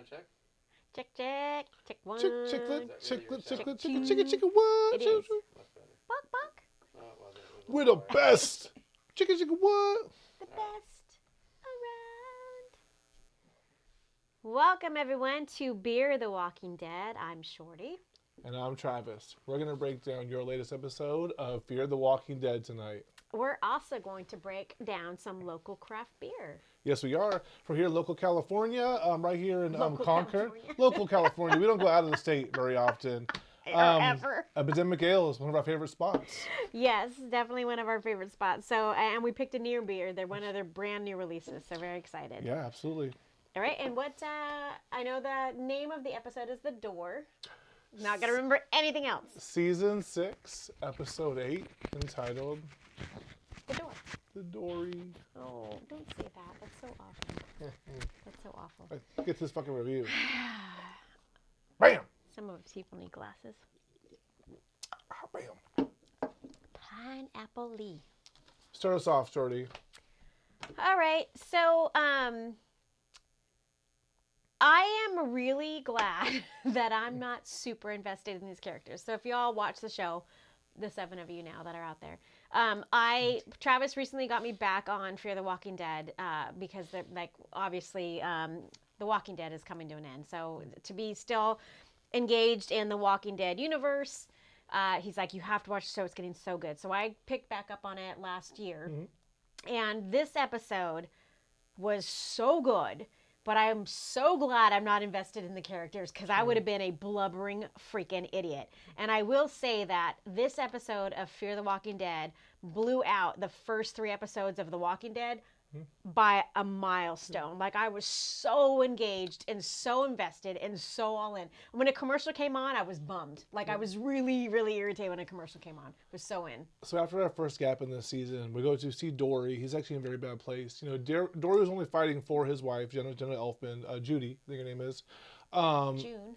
check. Check one. Chicken what? It is. Much better. Buck. No, it wasn't. It was We're the best. Chicken what? The best around. Welcome everyone to Beer the Walking Dead. I'm Shorty. And I'm Travis. We're going to break down your latest episode of Fear the Walking Dead tonight. We're also going to break down some local craft beer. Yes, we are. From here, local California, right here in Local Concord. California. Local California. We don't go out of the state very often. Ever. Epidemic Ale is one of our favorite spots. Yes, definitely one of our favorite spots. So, and we picked a new beer. They're one of their brand new releases, so very excited. Yeah, absolutely. All right, and what, I know the name of the episode is The Door. Not going to remember anything else. Season 6, Episode 8, entitled The Door. The Dory. Oh, don't say that. That's so awful. That's so awful. Right, get this fucking review. Bam! Some of people need glasses. Bam. Pineapple Lee. Start us off, Shorty. All right, so I am really glad that I'm not super invested in these characters. So if you all watch the show, the 7 of you now that are out there, Travis recently got me back on Fear the Walking Dead because they're like obviously The Walking Dead is coming to an end. So to be still engaged in the Walking Dead universe, he's like, you have to watch the show. It's getting so good. So I picked back up on it last year, and this episode was so good. But I'm so glad I'm not invested in the characters because I would have been a blubbering freaking idiot. And I will say that this episode of Fear the Walking Dead blew out the first 3 episodes of The Walking Dead by a milestone. Like, I was so engaged and so invested and so all in. When a commercial came on, I was bummed. Like, I was really, really irritated when a commercial came on. I was so in. So after our first gap in this season, we go to see Dory. He's actually in a very bad place. You know, Dory was only fighting for his wife, Jenna Elfman, Judy, I think her name is.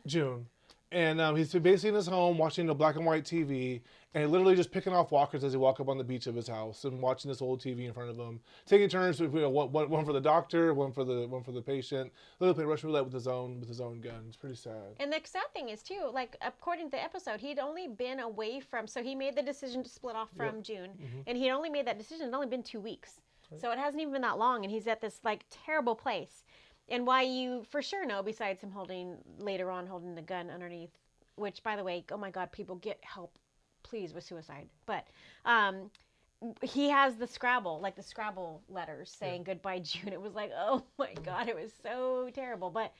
June. And he's basically in his home watching the black and white TV and literally just picking off walkers as he walk up on the beach of his house and watching this old TV in front of him, taking turns, one for the doctor, one for the patient, literally playing Russian roulette with his own gun. It's pretty sad. And the sad thing is too, like according to the episode, he'd only been away from. So he made the decision to split off from June, and he'd only made that decision. It'd only been 2 weeks, so it hasn't even been that long, and he's at this like terrible place. And why you for sure know, besides him holding the gun underneath, which, by the way, oh my God, people get help, please, with suicide. But he has the Scrabble letters saying goodbye, June. It was like, oh my God, it was so terrible. But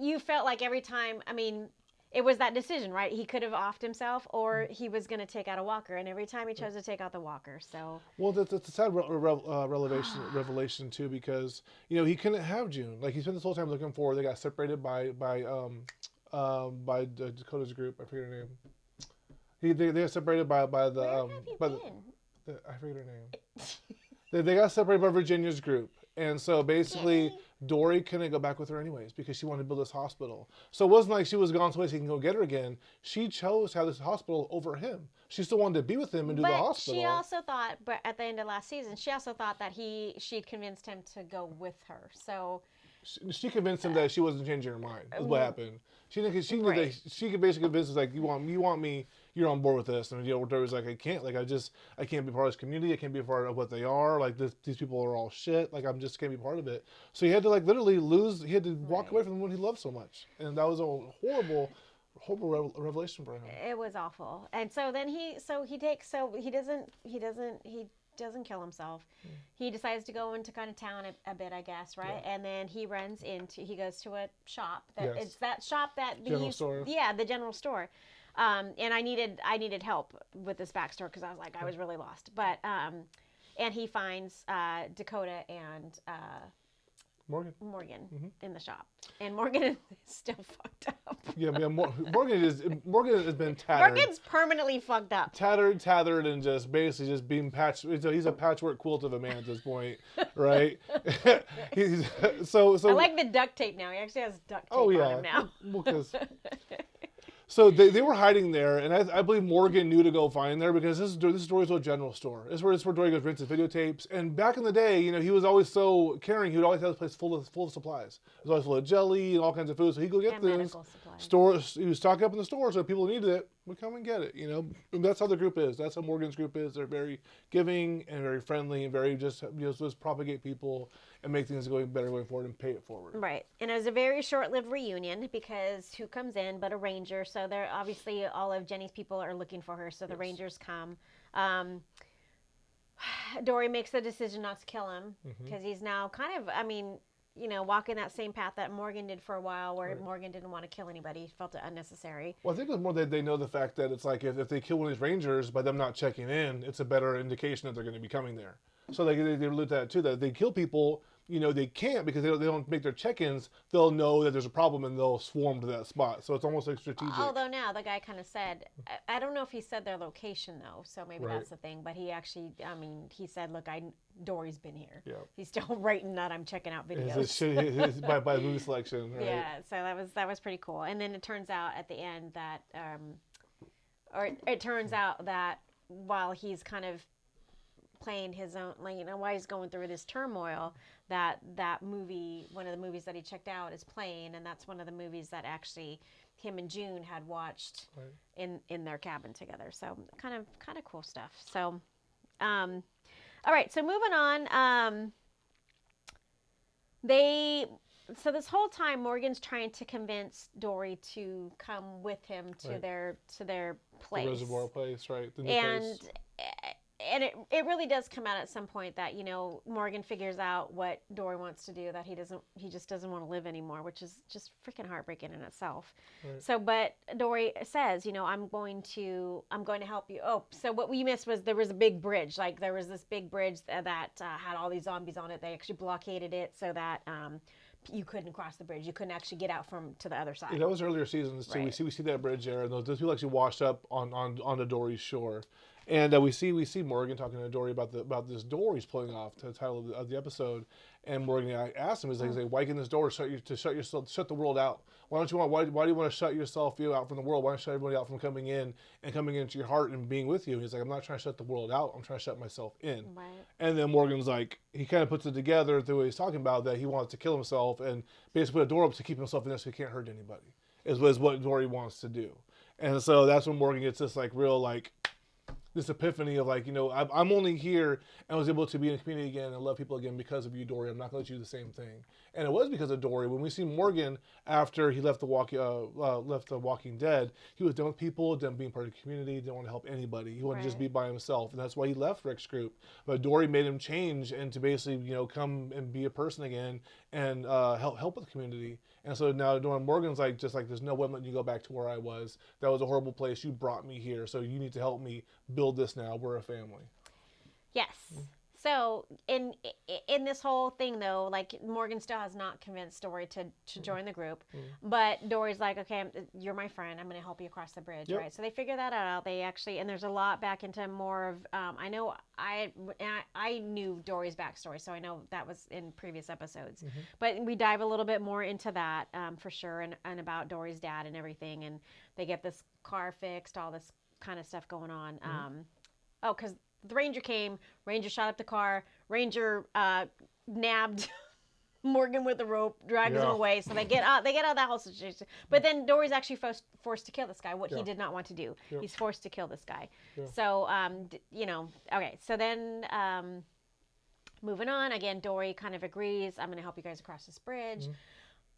you felt like every time, I mean, it was that decision, right? He could have offed himself, or he was going to take out a walker, and every time he chose to take out the walker. So that's a sad revelation too, because he couldn't have June. Like, he spent this whole time looking for her. They got separated by Dakota's group. I forget her name. They got separated by the Where have you been? I forget her name. They got separated by Virginia's group. And so basically, Dory couldn't go back with her anyways because she wanted to build this hospital. So it wasn't like she was gone so he can go get her again. She chose to have this hospital over him. She still wanted to be with him and do the hospital. But she also thought, but at the end of last season, she also thought that she convinced him to go with her. So she convinced him that she wasn't changing her mind. Is what happened. She knew that she could basically convince us, like, you want me, you're on board with this. And Dory was like, I can't be part of this community. I can't be a part of what they are. Like, these people are all shit. Like, I'm just can't be part of it. So he had to he had to walk away from what he loved so much. And that was a horrible revelation for him. It was awful. And so then he doesn't kill himself. He decides to go into kind of town a bit, I guess, right? Yeah. And then he goes to a shop it's that shop that general store. Yeah, the general store. And I needed help with this backstory because I was really lost. But and he finds Dakota and Morgan in the shop, and Morgan is still fucked up. Yeah, Morgan has been tattered. Morgan's permanently fucked up. Tattered, and just basically just being patched. He's a patchwork quilt of a man at this point, right? So I like the duct tape now. He actually has duct tape on him now. Because So they were hiding there, and I believe Morgan knew to go find there because this is Dory's little general store. This is where Dory goes rents his videotapes. And back in the day, he was always so caring. He would always have this place full of supplies. It was always full of jelly and all kinds of food. So he'd go get things. Stores. He was stocking up in the store, so if people needed it, would come and get it. And that's how the group is. That's how Morgan's group is. They're very giving and very friendly and very just propagate people and make things better going forward and pay it forward. Right. And it was a very short-lived reunion because who comes in but a ranger? So they're obviously all of Jenny's people are looking for her. So the Rangers come. Dory makes the decision not to kill him because he's now kind of, walking that same path that Morgan did for a while where Morgan didn't want to kill anybody. He felt it unnecessary. Well, I think it was more that they know the fact that it's like if they kill one of these Rangers by them not checking in, it's a better indication that they're going to be coming there. So they look at that too, that if they kill people, they can't because they don't make their check-ins, they'll know that there's a problem and they'll swarm to that spot. So it's almost like strategic. Although now the guy kind of said, I don't know if he said their location though, so maybe that's the thing. But he actually, he said, look, Dory's been here. Yeah. He's still writing that I'm checking out videos. It's by movie selection. Right? Yeah, so that was pretty cool. And then it turns out at the end that, it turns out that while he's kind of playing his own, while he's going through this turmoil, that movie, one of the movies that he checked out is playing, and that's one of the movies that actually him and June had watched in their cabin together. So kind of cool stuff. So, all right. So moving on, so this whole time Morgan's trying to convince Dory to come with him to their place, the reservoir place, right? The new and place. And it really does come out at some point that Morgan figures out what Dory wants to do, that he just doesn't want to live anymore, which is just freaking heartbreaking in itself. Right. So, but Dory says, I'm going to help you. Oh, so what we missed was there was a big bridge. Like there was this big bridge that had all these zombies on it. They actually blockaded it so that you couldn't cross the bridge. You couldn't actually get out to the other side. Yeah, that was earlier seasons too. Right. We see that bridge there, and those people actually washed up on the Dory's shore. And we see Morgan talking to Dory about this door he's pulling off, the title of the episode. And Morgan asked him, he's like, why can this door shut the world out? Why do you want to shut yourself out from the world? Why don't you shut everybody out from coming into your heart and being with you? And he's like, I'm not trying to shut the world out. I'm trying to shut myself in. Right. And then Morgan's like, he kind of puts it together through what he's talking about, that he wants to kill himself and basically put a door up to keep himself in there so he can't hurt anybody. Is what Dory wants to do. And so that's when Morgan gets this real this epiphany of I'm only here and was able to be in a community again and love people again because of you, Dory. I'm not going to let you do the same thing. And it was because of Dory. When we see Morgan after he left the Walking Dead, he was done with people, done being part of the community, didn't want to help anybody. He wanted to just be by himself, and that's why he left Rick's group. But Dory made him change and to basically come and be a person again and help with the community. And so now Morgan's there's no way I'm letting you go back to where I was. That was a horrible place. You brought me here, so you need to help me build this now. We're a family. Yes. So in this whole thing though, Morgan still has not convinced Dory to join the group, but Dory's like, okay, you're my friend. I'm going to help you across the bridge, right? So they figure that out. They actually, and there's a lot back into more of. I know I knew Dory's backstory, so I know that was in previous episodes, but we dive a little bit more into that for sure, and about Dory's dad and everything, and they get this car fixed, all this kind of stuff going on. Because the Ranger came, Ranger shot up the car, Ranger nabbed Morgan with a rope, dragged him away, so they get out of that whole situation. But then Dory's actually forced to kill this guy, what he did not want to do. He's forced to kill this guy. So, okay, so then moving on, again, Dory kind of agrees, I'm going to help you guys across this bridge.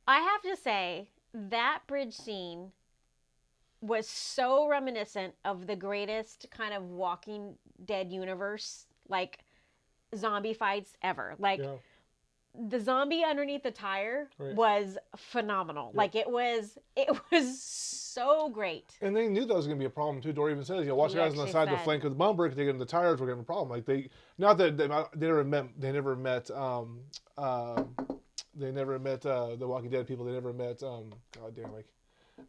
I have to say, that bridge scene was so reminiscent of the greatest kind of Walking Dead universe, zombie fights ever. The zombie underneath the tire was phenomenal. It was so great. And they knew that was going to be a problem too. Dory even says, watch the guys on the side of the flank of the bumper, if they get in the tires, we're going to have a problem. They never met the Walking Dead people. They never met,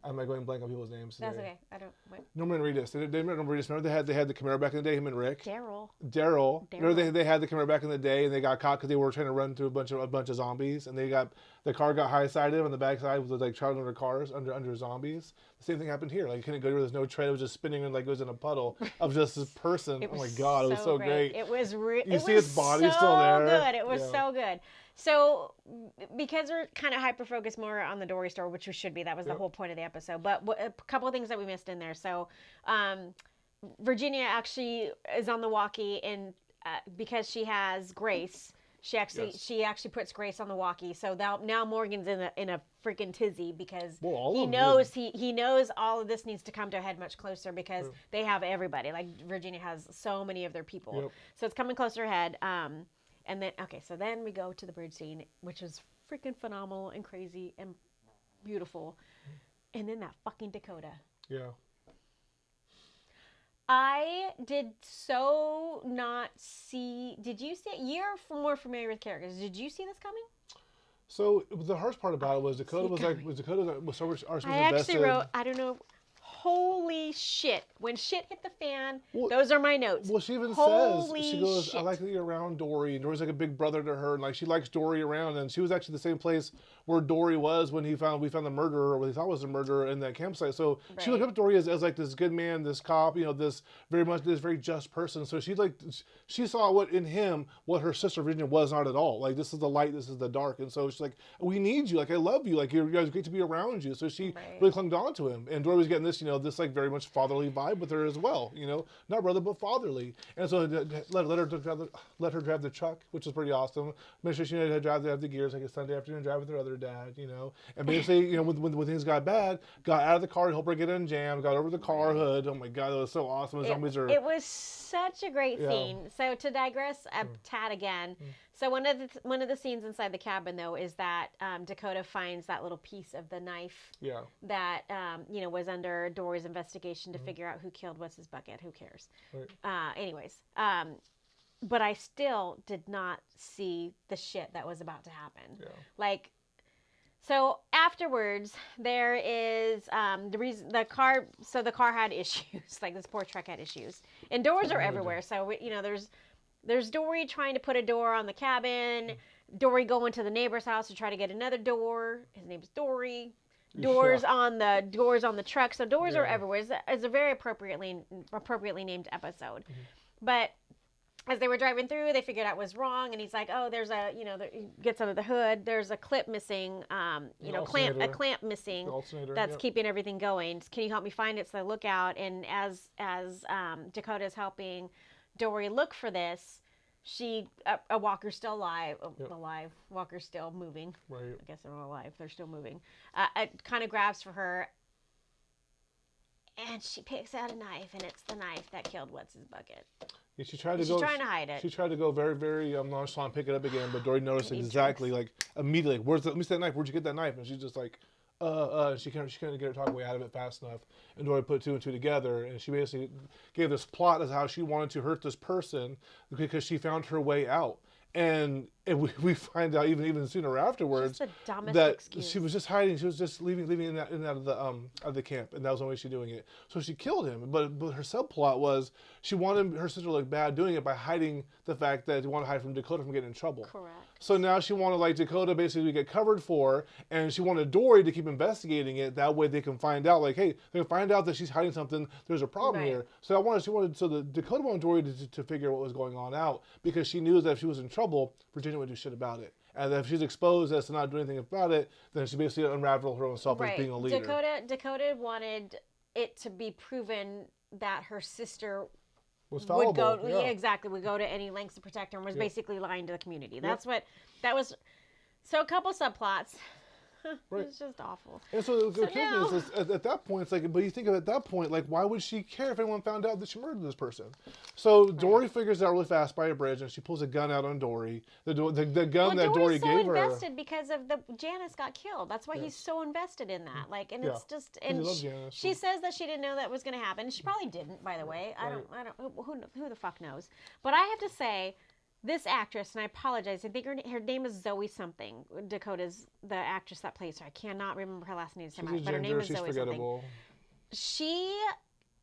I'm like going blank on people's names today. That's okay. I don't. What? Norman Reedus. Remember Reedus. Remember they had the Camaro back in the day. Him and Rick. Daryl. Remember they had the Camaro back in the day, and they got caught because they were trying to run through a bunch of zombies, and the car got high sided on the back side was like traveling under cars under zombies. The same thing happened here. Like you couldn't go there. There's no tread. It was just spinning and like it was in a puddle of just this person. Oh my god, it was so great. It was You see its body still there. Good. It was so good. So, because we're kind of hyper-focused more on the Dory story, which we should be, that was the whole point of the episode, but a couple of things that we missed in there. So, Virginia actually is on the walkie, and because she has Grace, she actually puts Grace on the walkie. So now Morgan's in a freaking tizzy because he knows all of this needs to come to a head much closer because they have everybody. Like Virginia has so many of their people, so it's coming closer ahead. And then, so then we go to the bridge scene, which is freaking phenomenal and crazy and beautiful. And then that fucking Dakota. Yeah. I did so not see... Did you see it? You're more familiar with characters. Did you see this coming? So the harsh part about it was Dakota was so much invested. I actually wrote, I don't know... Holy shit. When shit hit the fan, those are my notes. Well, she even says, she goes, I like to be around Dory. And Dory's like a big brother to her. And like she likes Dory around. And she was actually the same place where Dory was when we found the murderer, or what he thought was the murderer in that campsite. So she looked up to Dory as like this good man, this cop, this very just person. So she saw what her sister Virginia was not at all. Like this is the light, this is the dark. And so she's like, we need you. Like I love you. Like you guys great to be around you. So she really clung on to him. And Dory was getting this, this like very much fatherly vibe with her as well, not brother but fatherly, and so let her drive the truck, which is pretty awesome. Make sure she had to have the gears like a Sunday afternoon drive with her other dad, and basically when things got bad, got out of the car, helped her get in jam, got over the car hood. Oh my god, that was so awesome. It was such a great scene. So to digress a tad again. So one of the scenes inside the cabin though is that Dakota finds that little piece of the knife that was under Dory's investigation to figure out who killed what's his bucket. Who cares? Right. But I still did not see the shit that was about to happen. Yeah. So afterwards, there is the car had issues. Like this poor truck had issues, and doors are everywhere. So there's Dory trying to put a door on the cabin. Dory going to the neighbor's house to try to get another door. His name's Dory. Doors on the truck. So doors are everywhere. It's a very appropriately named episode. But as they were driving through, they figured out what was wrong, and he's like, "Oh, there's he gets under the hood. There's a clip missing. A clamp missing that's keeping everything going. Can you help me find it?" So they look out, and as Dakota's helping Dory look for this, a walker's still alive. Walker's still moving. Right. I guess they're all alive. They're still moving. It kind of grabs for her, and she picks out a knife, and it's the knife that killed what's his bucket. Yeah, she's trying to hide it. She tried to go very, very nonchalant, pick it up again, but Dory noticed exactly, like immediately, let me see that knife. Where'd you get that knife? And she's just like, she couldn't get her talk way out of it fast enough. And Dory put two and two together, and she basically gave this plot as how she wanted to hurt this person because she found her way out. And we find out even sooner afterwards that excuse. She was just hiding. She was just leaving in and out of the camp, and that was the only way she doing it. So she killed him. But her subplot was she wanted her sister to look bad doing it by hiding the fact that she wanted to hide from Dakota from getting in trouble. Correct. So now she wanted Dakota basically to get covered for, and she wanted Dory to keep investigating it. That way they can find out they can find out that she's hiding something. There's a problem here. So the Dakota wanted Dory to figure what was going on out because she knew that if she was in trouble, Virginia would do shit about it. And if she's exposed as to not doing anything about it, then she basically unraveled her own self as being a leader. Dakota wanted it to be proven that her sister would go to any lengths to protect her and was basically lying to the community. That was. So a couple subplots. Right. It's just awful. And so at that point, it's like, but you think of at that point, like, why would she care if anyone found out that she murdered this person? So Dory figures it out really fast by a bridge, and she pulls a gun out on Dory. The gun that Dory gave her. Dory's so invested because of Janice got killed. That's why he's so invested in that. It's just, and she says that she didn't know that was going to happen. She probably didn't, by the way. I don't. Who the fuck knows? But I have to say, this actress, and I apologize, I think her name is Zoe something. Dakota's the actress that plays her. I cannot remember her last name so much, but her name is she's Zoe forgettable. something. She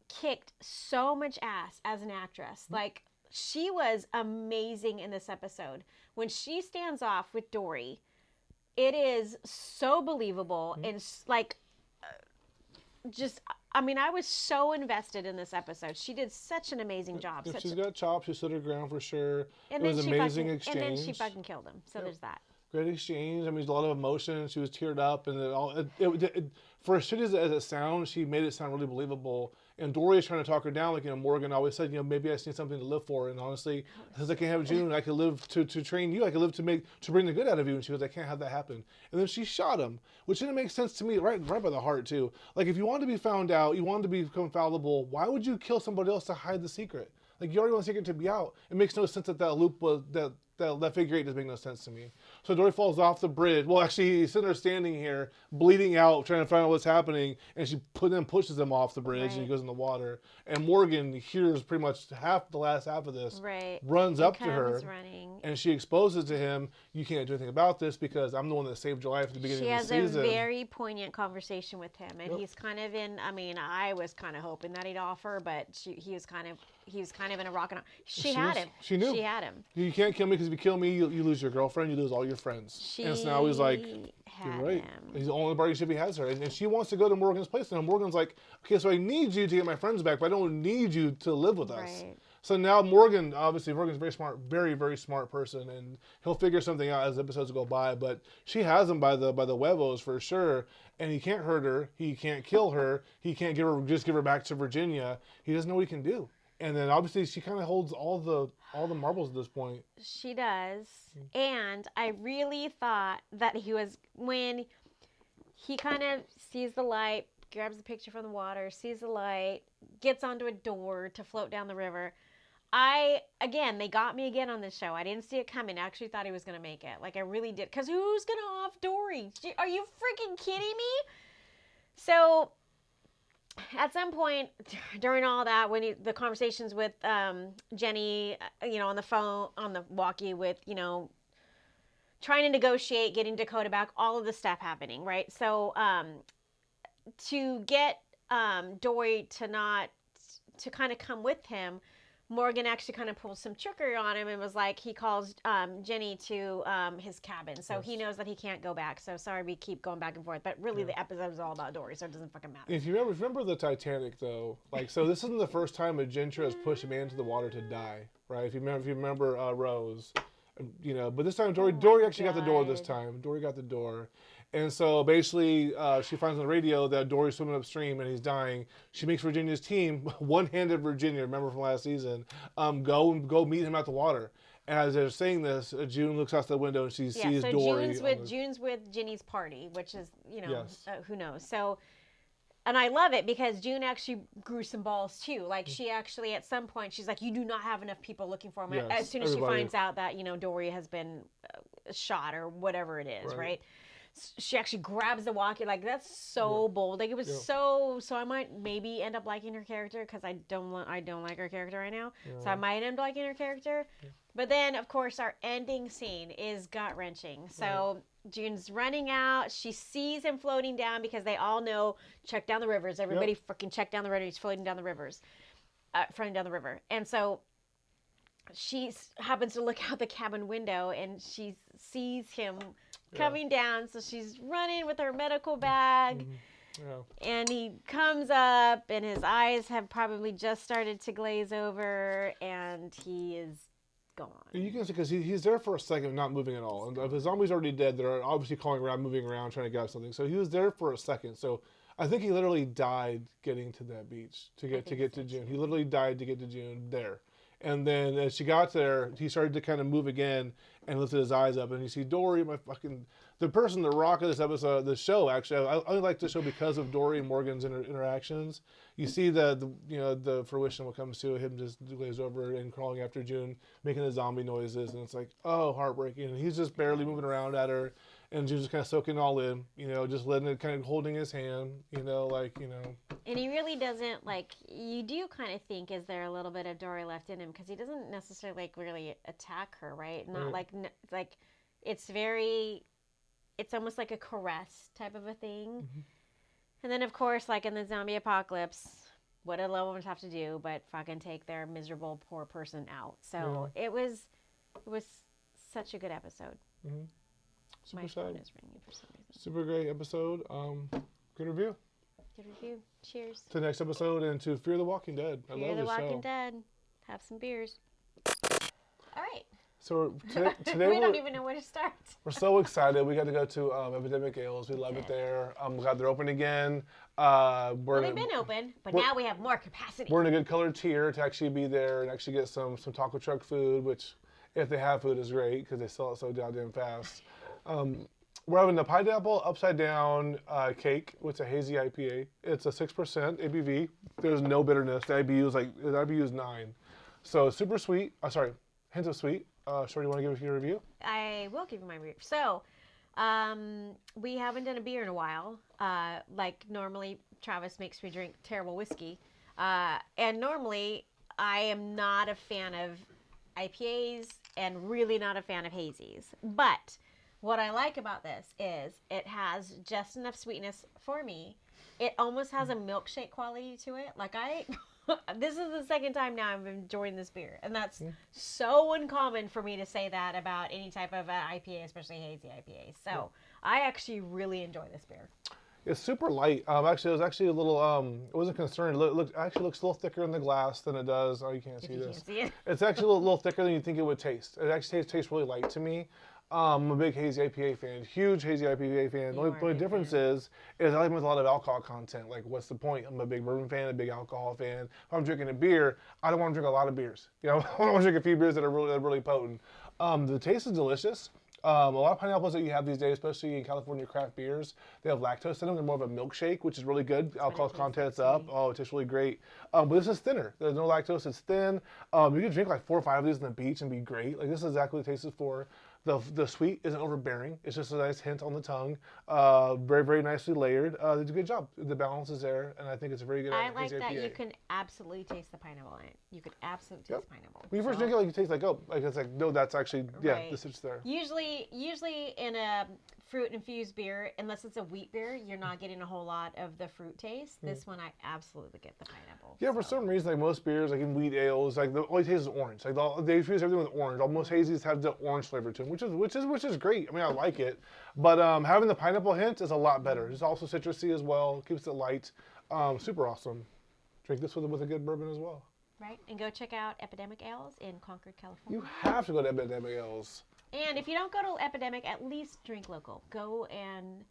kicked so much ass as an actress. Like, she was amazing in this episode. When she stands off with Dory, it is so believable and like just, I mean, I was so invested in this episode. She did such an amazing job. She's got chops. She stood her ground for sure. And it was amazing exchange. And then she fucking killed him. So there's that. Great exchange. I mean, there's a lot of emotion. She was teared up, and for as shitty as it sounds, she made it sound really believable. And Dory is trying to talk her down, like, Morgan always said, maybe I just need something to live for. And honestly, since I can't have June, I could live to train you. I could live to bring the good out of you. And she goes, I can't have that happen. And then she shot him, which didn't make sense to me, right by the heart too. Like, if you wanted to be found out, you wanted to become fallible, why would you kill somebody else to hide the secret? Like, you already want the secret to be out. It makes no sense that loop was that figure eight doesn't make no sense to me. So Dory falls off the bridge. Well, actually, he's sitting there standing here, bleeding out, trying to find out what's happening, and she pushes him off the bridge, and he goes in the water. And Morgan hears pretty much the last half of this, runs up to her, and she exposes to him, you can't do anything about this because I'm the one that saved your life at the beginning of the season. She has a very poignant conversation with him, and he's kind of in, I mean, I was kind of hoping that he'd offer, but he was kind of in a rock and She had him. She knew. She had him. You can't kill me because if you kill me, you lose your girlfriend, you lose all your friends. And so now he's like, you're right. He's the only partnership he has her. And she wants to go to Morgan's place. And Morgan's like, okay, so I need you to get my friends back, but I don't need you to live with us. So now Morgan's very smart, very, very smart person. And he'll figure something out as episodes go by. But she has him by the huevos for sure. And he can't hurt her. He can't kill her. He can't give her back to Virginia. He doesn't know what he can do. And then obviously she kind of holds all the marbles at this point. She does. And I really thought that when he kind of sees the light, grabs the picture from the water, sees the light, gets onto a door to float down the river. They got me again on this show. I didn't see it coming. I actually thought he was going to make it. Like, I really did. Because who's going to off Dory? Are you freaking kidding me? So at some point during all that, when the conversations with Jenny, on the phone, on the walkie with, trying to negotiate, getting Dakota back, all of this stuff happening, right? So to get Dory to kind of come with him, Morgan actually kind of pulled some trickery on him and was like, he calls Jenny to his cabin. So he knows that he can't go back. So sorry we keep going back and forth. But really the episode is all about Dory, so it doesn't fucking matter. If you remember the Titanic, though, like, so this isn't the first time a Gentra has pushed a man into the water to die, right? If you remember Rose, but this time Dory actually got the door this time. Dory got the door. And so basically, she finds on the radio that Dory's swimming upstream and he's dying. She makes Virginia's team, one-handed Virginia, remember from last season, go meet him at the water. And as they're saying this, June looks out the window and she sees Dory. June's with Ginny's party, which is, who knows. So, and I love it because June actually grew some balls too. Like, she actually, at some point, she's like, you do not have enough people looking for him. Yes, as soon as she finds out that, Dory has been shot or whatever it is, right? She actually grabs the walkie. Like, that's so bold. Like, it was so I might maybe end up liking her character because I don't like her character right now. So I might end up liking her character. But then, of course, our ending scene is gut-wrenching. So June's running out. She sees him floating down because they all know, check down the rivers. Everybody freaking check down the river. He's floating down the rivers. Floating down the river. And so she happens to look out the cabin window and she sees him coming down. So she's running with her medical bag. And he comes up and his eyes have probably just started to glaze over and he is gone. You can see because he's there for a second, not moving at all. And if the zombie's already dead, they're obviously calling around, moving around, trying to get something. So he was there for a second. So I think he literally died getting to that beach to get to June. He literally died to get to June there. And then as she got there, he started to kind of move again and lifted his eyes up. And you see Dory, the person, the rock of this episode, the show, actually. I only like this show because of Dory and Morgan's interactions. You see the fruition what comes to him just glaze over and crawling after June, making the zombie noises. And it's like, oh, heartbreaking. And he's just barely moving around at her. and June's just kind of soaking it all in, just letting it, kind of holding his hand, And he really doesn't, like, you do kind of think, is there a little bit of Dory left in him? Because he doesn't necessarily, like, really attack her, right? Not like, it's almost like a caress type of a thing. Mm-hmm. And then, of course, like in the zombie apocalypse, what do low ones have to do but fucking take their miserable poor person out? So it was such a good episode. Mm-hmm. My phone is ringing for some reason. Super great episode. Good review. Good review. Cheers. To the next episode and to Fear the Walking Dead. I love this show. Fear the Walking Dead. Have some beers. All right. So today we don't even know where to start. We're so excited. We got to go to Epidemic Ales. We love it there. Glad they're open again. They've been open, but now we have more capacity. We're in a good color tier to actually be there and actually get some taco truck food, which if they have food is great because they sell it so goddamn fast. We're having the pineapple upside down cake, which is a hazy IPA. It's a 6% ABV. There's no bitterness. The IBU is 9. So super sweet. Hint of sweet. Shorty, you want to give us your review? I will give you my review. So, we haven't done a beer in a while. Like normally, Travis makes me drink terrible whiskey. And normally, I am not a fan of IPAs and really not a fan of hazies. But what I like about this is it has just enough sweetness for me. It almost has a milkshake quality to it. Like this is the second time now I'm enjoying this beer. And that's so uncommon for me to say that about any type of IPA, especially hazy IPA. So I actually really enjoy this beer. It's super light. Actually, it was actually a little, it wasn't concerned. It actually looks a little thicker in the glass than it does. Oh, you can't see this. Can't see it. It's actually a little thicker than you think it would taste. It actually tastes really light to me. I'm a big hazy IPA fan, huge hazy IPA fan. The only difference is I like them with a lot of alcohol content. Like, what's the point? I'm a big bourbon fan, a big alcohol fan. If I'm drinking a beer, I don't want to drink a lot of beers. I want to drink a few beers that are really potent. The taste is delicious. A lot of pineapples that you have these days, especially in California craft beers, they have lactose in them. They're more of a milkshake, which is really good. Alcohol content's up. Oh, it tastes really great. But this is thinner. There's no lactose. It's thin. You can drink like 4 or 5 of these on the beach and be great. Like, this is exactly what it tastes for. The sweet isn't overbearing. It's just a nice hint on the tongue. Very, very nicely layered. They did a good job. The balance is there, and I think it's a very good I like that IPA. You can absolutely taste the pineapple in it. You could absolutely taste pineapple. When you first drink it, like, you taste like, oh, like it's like, no, that's actually, this is there. Usually in a fruit-infused beer, unless it's a wheat beer, you're not getting a whole lot of the fruit taste. This one, I absolutely get the pineapple. Yeah, for some reason, like most beers, like in wheat ales, like the only taste is orange. Like they infuse everything with orange. Almost hazies have the orange flavor to them, which is great. I mean, I like it, but having the pineapple hint is a lot better. It's also citrusy as well. Keeps it light. Super awesome. Drink this with a good bourbon as well. Right, and go check out Epidemic Ales in Concord, California. You have to go to Epidemic Ales. And if you don't go to Epidemic, at least drink local. Go and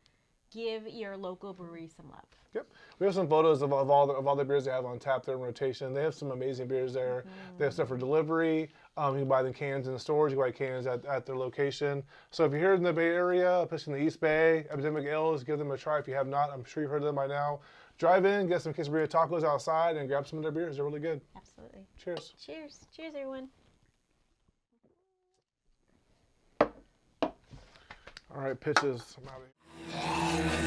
give your local brewery some love. Yep. We have some photos of all the beers they have on tap there in rotation. They have some amazing beers there. They have stuff for delivery. You can buy them cans in the stores. You can buy cans at their location. So if you're here in the Bay Area, especially in the East Bay, Epidemic Ales, give them a try if you have not. I'm sure you've heard of them by now. Drive in, get some quesadilla tacos outside, and grab some of their beers. They're really good. Absolutely. Cheers. Cheers. Cheers, everyone. All right, pitches. I'm out of here.